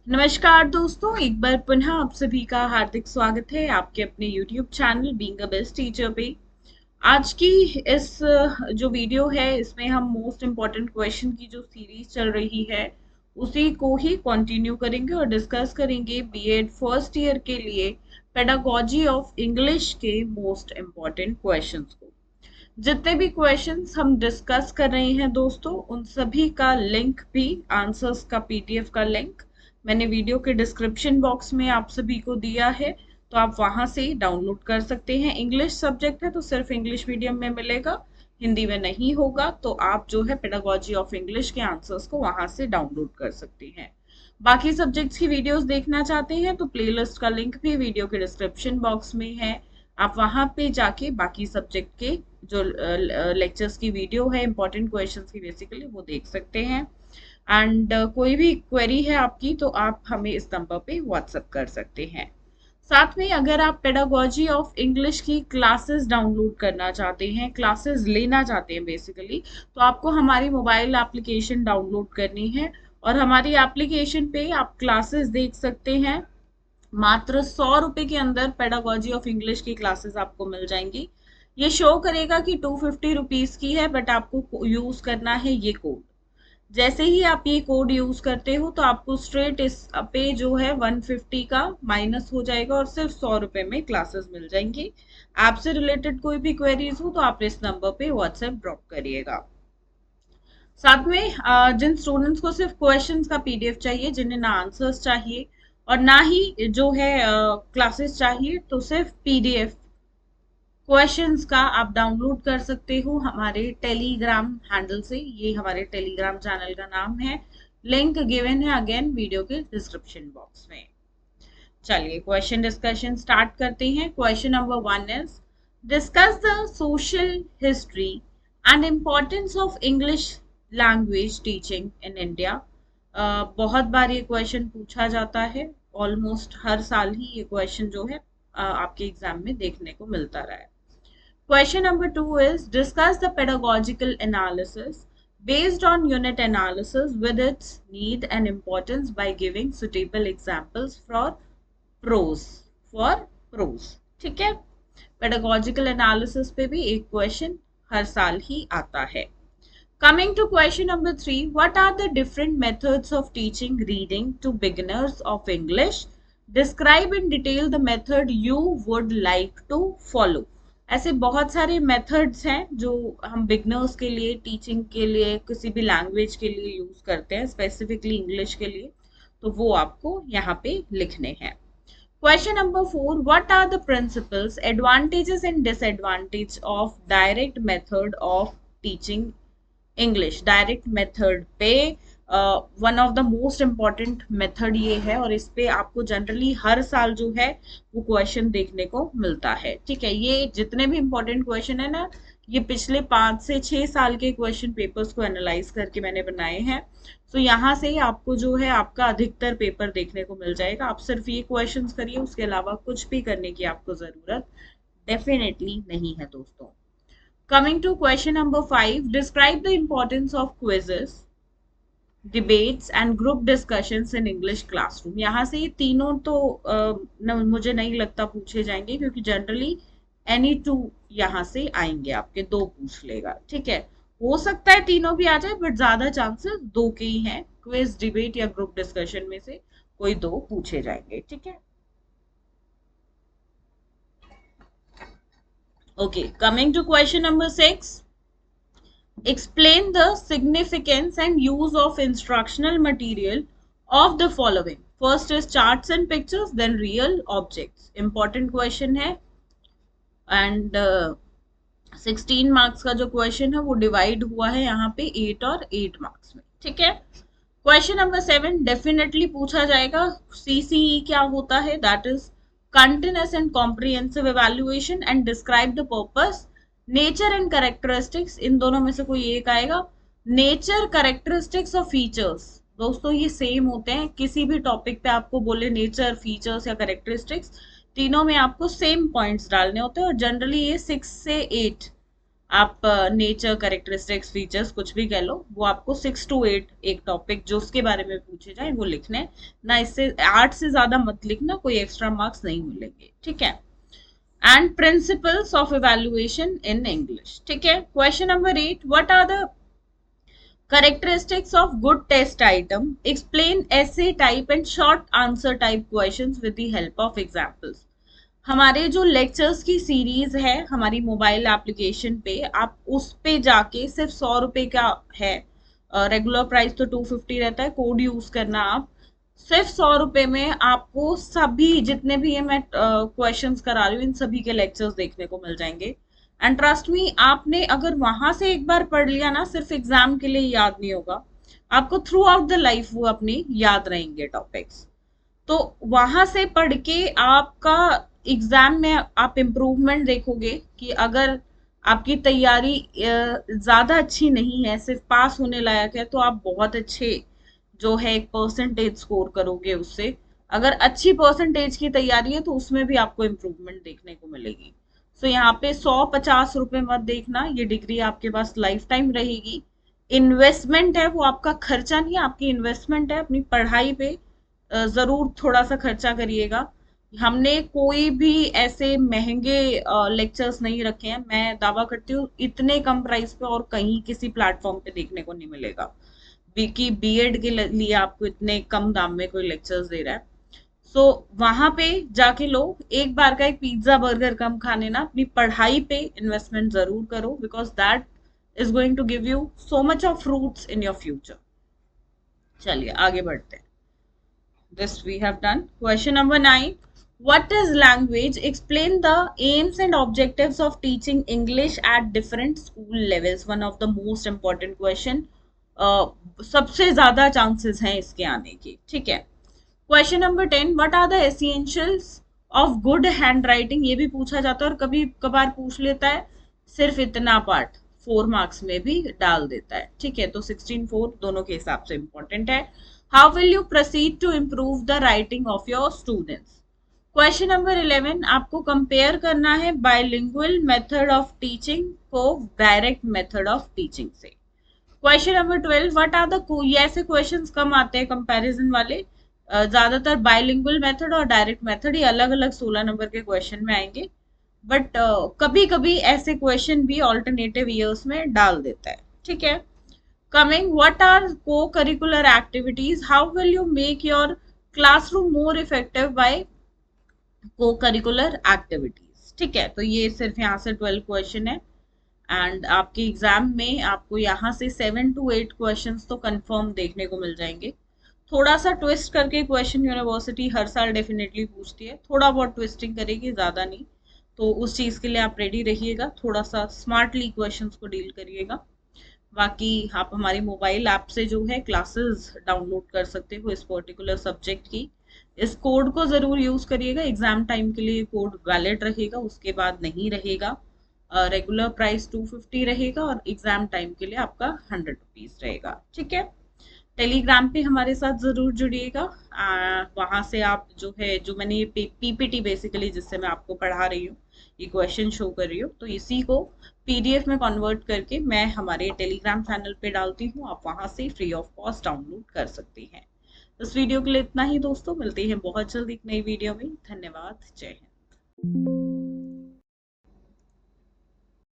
नमस्कार दोस्तों, एक बार पुनः आप सभी का हार्दिक स्वागत है आपके अपने YouTube channel being a best teacher पे। आज की इस जो वीडियो है इसमें हम मोस्ट इम्पॉर्टेंट क्वेश्चन की जो सीरीज चल रही है उसी को ही कंटिन्यू करेंगे और डिस्कस करेंगे बीएड फर्स्ट ईयर के लिए पेडागोजी ऑफ इंग्लिश के मोस्ट इम्पॉर्टेंट क्वेश्चंस को। जितने भी क्वेश्चंस हम डिस्कस कर रहे हैं दोस्तों, उन सभी का लिंक भी, आंसर्स का पीडीएफ का लिंक मैंने वीडियो के डिस्क्रिप्शन बॉक्स में आप सभी को दिया है, तो आप वहां से डाउनलोड कर सकते हैं। इंग्लिश सब्जेक्ट है तो सिर्फ इंग्लिश मीडियम में मिलेगा, हिंदी में नहीं होगा, तो आप जो है पेडागोजी ऑफ इंग्लिश के आंसर्स को वहां से डाउनलोड कर सकते हैं। बाकी सब्जेक्ट्स की वीडियोस देखना चाहते हैं तो प्लेलिस्ट का लिंक भी वीडियो के डिस्क्रिप्शन बॉक्स में है, आप वहां पे जाके बाकी सब्जेक्ट के जो लेक्चर्स की वीडियो है इंपॉर्टेंट क्वेश्चंस की बेसिकली वो देख सकते हैं। एंड कोई भी क्वेरी है आपकी तो आप हमें इस नंबर पे व्हाट्सएप कर सकते हैं। साथ में अगर आप पेडागोजी ऑफ इंग्लिश की क्लासेस डाउनलोड करना चाहते हैं, क्लासेस लेना चाहते हैं बेसिकली, तो आपको हमारी मोबाइल एप्लीकेशन डाउनलोड करनी है और हमारी एप्लीकेशन पे आप क्लासेस देख सकते हैं। मात्र 100 रुपए के अंदर पेडागोजी ऑफ इंग्लिश की क्लासेस आपको मिल जाएंगी। ये शो करेगा कि 250 रुपीज की है, बट आपको यूज करना है ये कोड। जैसे ही आप ये कोड यूज करते हो तो आपको स्ट्रेट इस पे जो है 150 का माइनस हो जाएगा और सिर्फ 100 रुपए में क्लासेस मिल जाएंगी। ऐप से रिलेटेड कोई भी क्वेरीज हो तो आप इस नंबर पे व्हाट्सएप ड्रॉप करिएगा। साथ में जिन स्टूडेंट्स को सिर्फ क्वेश्चंस का पीडीएफ चाहिए, जिन्हें ना आंसर्स चाहिए और ना ही जो है क्लासेस चाहिए, तो सिर्फ पीडीएफ क्वेश्चंस का आप डाउनलोड कर सकते हो हमारे टेलीग्राम हैंडल से। ये हमारे टेलीग्राम चैनल का नाम है, लिंक गिवन है अगेन वीडियो के डिस्क्रिप्शन बॉक्स में। चलिए क्वेश्चन डिस्कशन स्टार्ट करते हैं। Question number 1 is discuss the social history and importance of English language teaching in India. बहुत बार ये क्वेश्चन पूछा जाता है, ऑलमोस्ट हर साल ही ये क्वेश्चन जो है आपके एग्जाम में देखने को मिलता रहा है। Question number 2 is discuss the pedagogical analysis based on unit analysis with its need and importance by giving suitable examples for prose for prose। ठीक है, pedagogical analysis पे भी एक क्वेश्चन हर साल ही आता है। Coming to question number 3, what are the different methods of teaching reading to beginners of English? Describe in detail the method you would like to follow। ऐसे बहुत सारे मेथड्स हैं जो हम बिगनर्स के लिए, टीचिंग के लिए, किसी भी लैंग्वेज के लिए यूज करते हैं, स्पेसिफिकली इंग्लिश के लिए, तो वो आपको यहाँ पे लिखने हैं। Question number 4, what are the principles, advantages and disadvantage of direct method of teaching English. Direct method पे one of the most important method ये है और इस पे आपको जनरली हर साल जो है वो क्वेश्चन देखने को मिलता है। ठीक है, ये जितने भी इम्पोर्टेंट क्वेश्चन है ना, ये पिछले 5 से 6 साल के क्वेश्चन पेपर्स को एनालाइज करके मैंने बनाए हैं। तो यहाँ से ही आपको जो है आपका अधिकतर पेपर देखने को मिल जाएगा। आप सिर्फ ये क्वेश्चंस करिए, उसके अलावा कुछ भी करने की आपको जरूरत डेफिनेटली नहीं है दोस्तों। Coming to question number 5, describe the importance of quizzes, debates and group discussions in English classroom। यहाँ से ये तीनों तो मुझे नहीं लगता पूछे जाएंगे, क्योंकि जनरली एनी टू यहाँ से आएंगे, आपके 2 पूछ लेगा। ठीक है, हो सकता है तीनों भी आ जाए, बट ज्यादा चांसेस 2 के ही हैं। क्विज, डिबेट या ग्रुप डिस्कशन में से कोई 2 पूछे जाएंगे। ठीक है, okay, coming to question number 6, explain the significance and use of instructional material of the following। first is charts and pictures, then real objects। important question है and 16 मार्क्स का जो क्वेश्चन है वो डिवाइड हुआ है यहाँ पे 8 और 8 मार्क्स में। ठीक है, क्वेश्चन नंबर 7 डेफिनेटली पूछा जाएगा, सीसीई क्या होता है, that is continuous and comprehensive evaluation and describe the purpose। nature and characteristics, इन दोनों में से कोई एक आएगा। nature, characteristics और features दोस्तों ये सेम होते हैं, किसी भी टॉपिक पे आपको बोले नेचर, फीचर्स या कैरेक्टरिस्टिक्स, तीनों में आपको सेम पॉइंट्स डालने होते हैं और जनरली ये 6 से 8 आप नेचर, कैरेक्टरिस्टिक्स, फीचर्स कुछ भी कह लो, वो आपको 6 to 8 एक टॉपिक जो उसके बारे में पूछे जाए वो लिखने ना, इससे 8 से ज्यादा मत लिखना, कोई एक्स्ट्रा मार्क्स नहीं मिलेंगे, ठीक है। And principles of evaluation in English, ठीक है। Question number 8, what are the characteristics of good test item, explain essay type and short answer type questions with the help of examples। हमारे जो lectures की series है हमारी mobile application पे, आप उस पे जाके सिर्फ 100 रुपए का है, रेगुलर प्राइस तो 250 रहता है, कोड यूज करना आप, सिर्फ 100 रुपए में आपको सभी जितने भी ये मैं क्वेश्चंस करा रही हूँ इन सभी के लेक्चर्स देखने को मिल जाएंगे। एंड ट्रस्ट मी, आपने अगर वहां से एक बार पढ़ लिया ना, सिर्फ एग्जाम के लिए याद नहीं होगा, आपको थ्रू आउट द लाइफ वो अपनी याद रहेंगे टॉपिक्स। तो वहां से पढ़ के आपका एग्जाम में आप इम्प्रूवमेंट देखोगे कि अगर आपकी तैयारी ज्यादा अच्छी नहीं है, सिर्फ पास होने लायक है, तो आप बहुत अच्छे जो है एक परसेंटेज स्कोर करोगे उससे। अगर अच्छी परसेंटेज की तैयारी है तो उसमें भी आपको इम्प्रूवमेंट देखने को मिलेगी। सो यहाँ पे 150 रुपए मत देखना, ये डिग्री आपके पास लाइफ टाइम रहेगी। इन्वेस्टमेंट है, वो आपका खर्चा नहीं है, आपकी इन्वेस्टमेंट है अपनी पढ़ाई पे। जरूर थोड़ा सा खर्चा करिएगा। हमने कोई भी ऐसे महंगे लेक्चर्स नहीं रखे हैं, मैं दावा करती हूँ इतने कम प्राइस पे और कहीं किसी प्लेटफॉर्म पे देखने को नहीं मिलेगा कि बीएड के लिए आपको इतने कम दाम में कोई लेक्चर्स दे रहा है। सो वहां पे जाके लोग एक बार का एक पिज्जा बर्गर कम खाने ना, अपनी पढ़ाई पे इन्वेस्टमेंट जरूर करो, because that is going to give you so much of fruits in your future. चलिए आगे बढ़ते हैं। This we have done. Question number 9. What is language? Explain the aims and objectives of teaching English at different school levels. One of the most important question. सबसे ज्यादा chances हैं इसके आने की, ठीक है। Question number 10, what are the essentials of good hand writing, ये भी पूछा जाता है और कभी कभार पूछ लेता है, सिर्फ इतना पार्ट 4 मार्क्स में भी डाल देता है, ठीक है। तो 16-4 दोनों के हिसाब से इंपॉर्टेंट है। How will you proceed to improve the writing of your students. Question number 11, आपको कंपेयर करना है बायलिंगुअल मेथड ऑफ टीचिंग को डायरेक्ट मेथड ऑफ टीचिंग से। Question number 12, what are the, ये ऐसे क्वेश्चंस कम आते हैं कंपैरिजन वाले, ज्यादातर बायलिंगुअल मेथड और डायरेक्ट मेथड, ये अलग अलग 16 नंबर के क्वेश्चन में आएंगे, बट कभी कभी ऐसे क्वेश्चन भी ऑल्टरनेटिव ईयर्स में डाल देता है, ठीक है। Coming, what are co curricular activities, how will you make your classroom more effective by co curricular activities, ठीक है। तो ये सिर्फ यहाँ से 12 क्वेश्चन है एंड आपके एग्जाम में आपको यहाँ से 7 to 8 क्वेश्चंस तो कंफर्म देखने को मिल जाएंगे। थोड़ा सा ट्विस्ट करके क्वेश्चन यूनिवर्सिटी हर साल डेफिनेटली पूछती है, थोड़ा बहुत ट्विस्टिंग करेगी, ज्यादा नहीं, तो उस चीज के लिए आप रेडी रहिएगा, थोड़ा सा स्मार्टली क्वेश्चंस को डील करिएगा। बाकी आप हमारी मोबाइल ऐप से जो है क्लासेस डाउनलोड कर सकते हो इस पर्टिकुलर सब्जेक्ट की। इस कोड को जरूर यूज करिएगा, एग्जाम टाइम के लिए कोड वैलिड रहेगा, उसके बाद नहीं रहेगा। रेगुलर प्राइस 250 रहेगा और एग्जाम टाइम के लिए आपका 100 रुपीज रहेगा, ठीक है। टेलीग्राम पे हमारे साथ जरूर जुड़िएगा, वहां से आप जो है, जो मैंने ये पीपीटी बेसिकली जिससे मैं आपको पढ़ा रही हूँ, ये क्वेश्चन शो कर रही हूँ, तो इसी को पीडीएफ में कन्वर्ट करके मैं हमारे टेलीग्राम चैनल पे डालती हूँ, आप वहां से फ्री ऑफ कॉस्ट डाउनलोड कर सकते हैं। इस वीडियो के लिए इतना ही दोस्तों, मिलते हैं बहुत जल्द एक नई वीडियो में। धन्यवाद, जय हिंद।